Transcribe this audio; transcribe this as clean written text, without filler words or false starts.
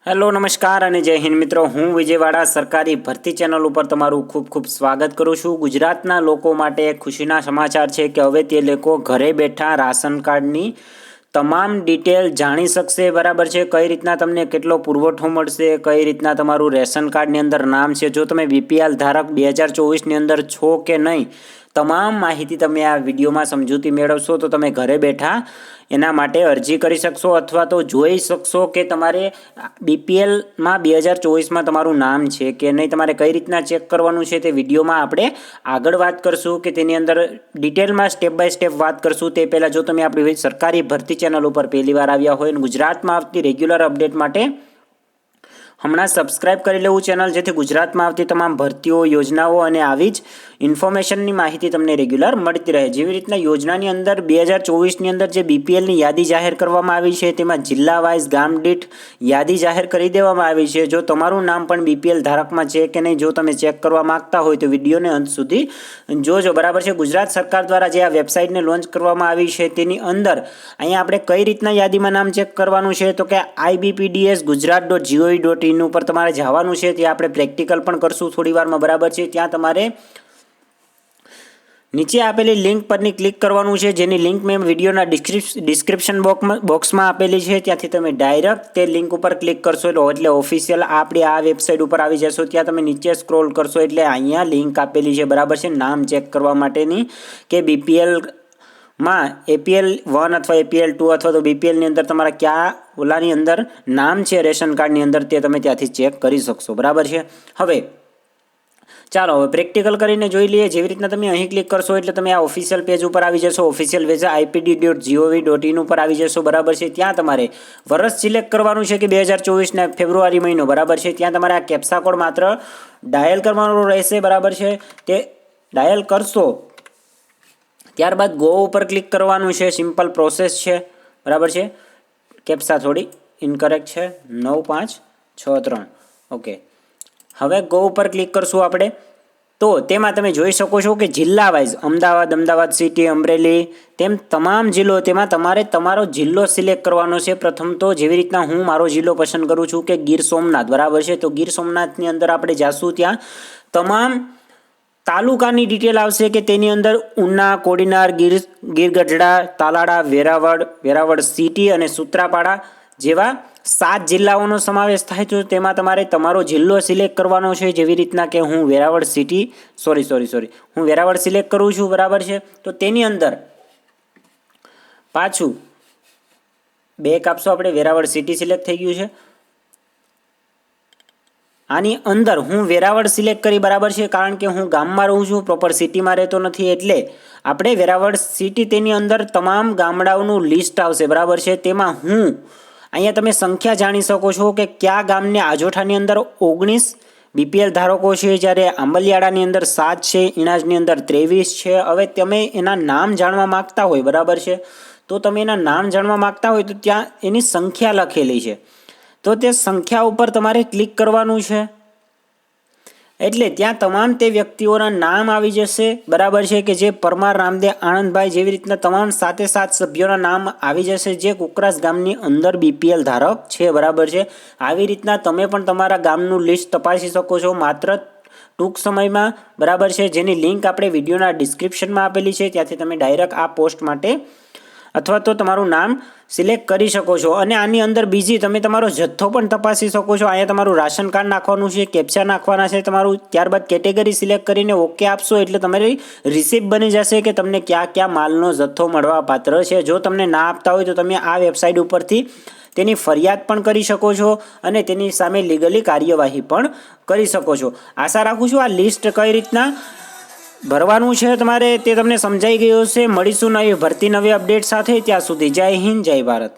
Hello નમસ્કાર અને જય હિન્દ મિત્રો, હું વિજયવાડા સરકારી ભરતી ચેનલ ઉપર તમારું ખૂબ ખૂબ સ્વાગત કરું છું। ગુજરાતના લોકો માટે ખુશીના સમાચાર છે કે હવે તે લોકો ઘરે બેઠા રાશન કાર્ડની તમામ ડિટેલ જાણી શકશે। બરાબર છે, કઈ રીતના તમને કેટલો પુરવઠો મળશે, કઈ રીતના તમારું રેશન કાર્ડની અંદર નામ છે, જો તમે બીપીએલ ધારક 2024ની અંદર છો કે નહીં, તમામ માહિતી તમે આ વિડીયોમાં સમજૂતી મેળવશો તો તમે ઘરે બેઠા એના માટે અરજી કરી શકશો અથવા તો જોઈ શકશો કે તમારે બીપીએલમાં 2024માં તમારું નામ છે કે નહીં, તમારે કઈ રીતના ચેક કરવાનું છે તે વિડીયોમાં આપણે આગળ વાત કરશું કે તેની અંદર ડિટેલમાં સ્ટેપ બાય સ્ટેપ વાત કરશું। તે પહેલાં જો તમે આપણી સરકારી ભરતી ચેનલ ઉપર પહેલી વાર આવ્યા હોય અને ગુજરાતમાં આવતી રેગ્યુલર અપડેટ માટે હમણાં સબસ્ક્રાઇબ કરી લેવું ચેનલ, જેથી ગુજરાતમાં આવતી તમામ ભરતીઓ, યોજનાઓ અને આવી જ ઇન્ફોર્મેશનની માહિતી તમને રેગ્યુલર મળતી રહે। જેવી રીતના યોજનાની અંદર 2024ની અંદર જે બીપીએલની યાદી જાહેર કરવામાં આવી છે તેમાં જિલ્લા વાઇઝ ગામ દીઠ યાદી જાહેર કરી દેવામાં આવી છે। જો તમારું નામ પણ બીપીએલ ધારકમાં છે કે નહીં, જો તમે ચેક કરવા માંગતા હોય તો વિડીયોને અંત સુધી જોજો। બરાબર છે, ગુજરાત સરકાર દ્વારા જે આ વેબસાઇટને લોન્ચ કરવામાં આવી છે તેની અંદર અહીંયા આપણે કઈ રીતના યાદીમાં નામ ચેક કરવાનું છે તો કે ibpds.gujarat.gov.in ઉપર તમારે જવાનું છે। ત્યાં આપણે પ્રેક્ટિકલ પણ કરશું થોડી વારમાં। બરાબર છે, ત્યાં તમારે નીચે આપેલી લિંક પરની ક્લિક કરવાનું છે, જેની લિંક મેં વિડીયોના ડિસ્ક્રિપ્શન બોક્સમાં આપેલી છે। ત્યાંથી તમે ડાયરેક્ટ તે લિંક ઉપર ક્લિક કરશો એટલે ઓફિશિયલ આપણી આ વેબસાઇટ ઉપર આવી જશો। ત્યાં તમે નીચે સ્ક્રોલ કરશો એટલે અહીંયા લિંક આપેલી છે, બરાબર છે, નામ ચેક કરવા માટેની કે બીપીએલમાં એપીએલ 1 અથવા એપીએલ 2 અથવા તો બીપીએલની અંદર તમારા કયા ઓલાની અંદર નામ છે રેશન કાર્ડની અંદર, તે તમે ત્યાંથી ચેક કરી શકશો। બરાબર છે, હવે ચાલો હવે પ્રેક્ટિકલ કરીને જોઈ લઈએ। જેવી રીતના તમે અહીં ક્લિક કરશો એટલે તમે આ ઓફિશિયલ પેજ ઉપર આવી જશો। ઓફિશિયલ પેજ ipd.gov.in ઉપર આવી જશો। બરાબર છે, ત્યાં તમારે વર્ષ સિલેક્ટ કરવાનું છે કે 2024ના ફેબ્રુઆરી મહિનો। બરાબર છે, ત્યાં તમારે આ કેપ્સા કોડ માત્ર ડાયલ કરવાનો રહેશે। બરાબર છે, તે ડાયલ કરશો ત્યારબાદ ગો ઉપર ક્લિક કરવાનું છે, સિમ્પલ પ્રોસેસ છે। બરાબર છે, કેપ્સા થોડી ઇનકરેક્ટ છે, 9563 ઓકે। હવે ગો ઉપર ક્લિક કરશું આપણે તો તેમાં તમે જોઈ શકો છો કે જિલ્લા વાઇઝ અમદાવાદ સિટી, અમરેલી, તેમ તમામ જિલ્લો, તેમાં તમારે તમારો જિલ્લો સિલેક્ટ કરવાનો છે। પ્રથમ તો જેવી રીતના હું મારો જિલ્લો પસંદ કરું છું કે ગીર સોમનાથ। બરાબર છે, તો ગીર સોમનાથની અંદર આપણે જાશું, ત્યાં તમામ તાલુકાની ડિટેલ આવશે કે તેની અંદર ઉના, કોડીનાર, ગીર ગઢડા, તાલાળા, વેરાવળ સિટી અને સૂત્રાપાડા જેવા 7 જિલ્લાઓનો સમાવેશ થાય છે। તેમાં તમારે તમારો જિલ્લો સિલેક્ટ કરવાનો છે। જેવી રીતના કે હું વેરાવળ સિટી હું વેરાવળ સિલેક્ટ કરું છું। બરાબર છે, તો તેની અંદર પાછું બેક આપશો આપણે, વેરાવળ સિટી સિલેક્ટ થઈ ગયું છે। આની અંદર હું વેરાવળ સિલેક્ટ કરી, બરાબર છે, કારણ કે હું ગામમાં રહું છું, પ્રોપર સિટીમાં રહેતો નથી, એટલે આપણે વેરાવળ સિટી તેની અંદર તમામ ગામડાઓનું લિસ્ટ આવશે। બરાબર છે, તેમાં હું અહીંયા તમે સંખ્યા જાણી શકો છો કે કયા ગામને આજોઠાની અંદર 19 બીપીએલ ધારકો છે, જ્યારે આંબલિયાળાની અંદર 7 છે, ઇણાજની અંદર 23 છે। હવે તમે એના નામ જાણવા માગતા હોય, બરાબર છે, તો તમે એના નામ જાણવા માગતા હોય તો ત્યાં એની સંખ્યા લખેલી છે, તો તે સંખ્યા ઉપર તમારે ક્લિક કરવાનું છે એટલે ત્યાં તમામ તે વ્યક્તિઓના નામ આવી જશે। બરાબર છે, કે જે પરમાર, રામદેવ, આનંદભાઈ જેવી રીતના તમામ 7 સભ્યોના નામ આવી જશે જે કુકરાસ ગામની અંદર બીપીએલ ધારક છે। બરાબર છે, આવી રીતના તમે પણ તમારા ગામનું લિસ્ટ તપાસી શકો છો માત્ર ટૂંક સમયમાં। બરાબર છે, જેની લિંક આપણે વિડીયોના ડિસ્ક્રિપ્શનમાં આપેલી છે, ત્યાંથી તમે ડાયરેક્ટ આ પોસ્ટ માટે અથવા તો તમારું નામ સિલેક્ટ કરી શકો છો। અને આની અંદર બીજી તમે તમારો જથ્થો પણ તપાસી શકો છો। અહીંયા તમારું રાશન કાર્ડ નાખવાનું છે, કેપ્ચા નાખવાના છે તમારું, ત્યારબાદ કેટેગરી સિલેક્ટ કરીને ઓકે આપશો એટલે તમારી રિસિપ્ટ બની જશે કે તમને કયા માલનો જથ્થો મળવા પાત્ર છે। જો તમને ના આપતા હોય તો તમે આ વેબસાઇટ ઉપરથી તેની ફરિયાદ પણ કરી શકો છો અને તેની સામે લીગલી કાર્યવાહી પણ કરી શકો છો। આશા રાખું છું આ લિસ્ટ કઈ રીતના ભરવાનું છે તમારે તે તમને સમજાઈ ગયું હશે। મળીશું નવી ભરતી નવી અપડેટ સાથે, ત્યાં સુધી જય હિન્દ, જય ભારત।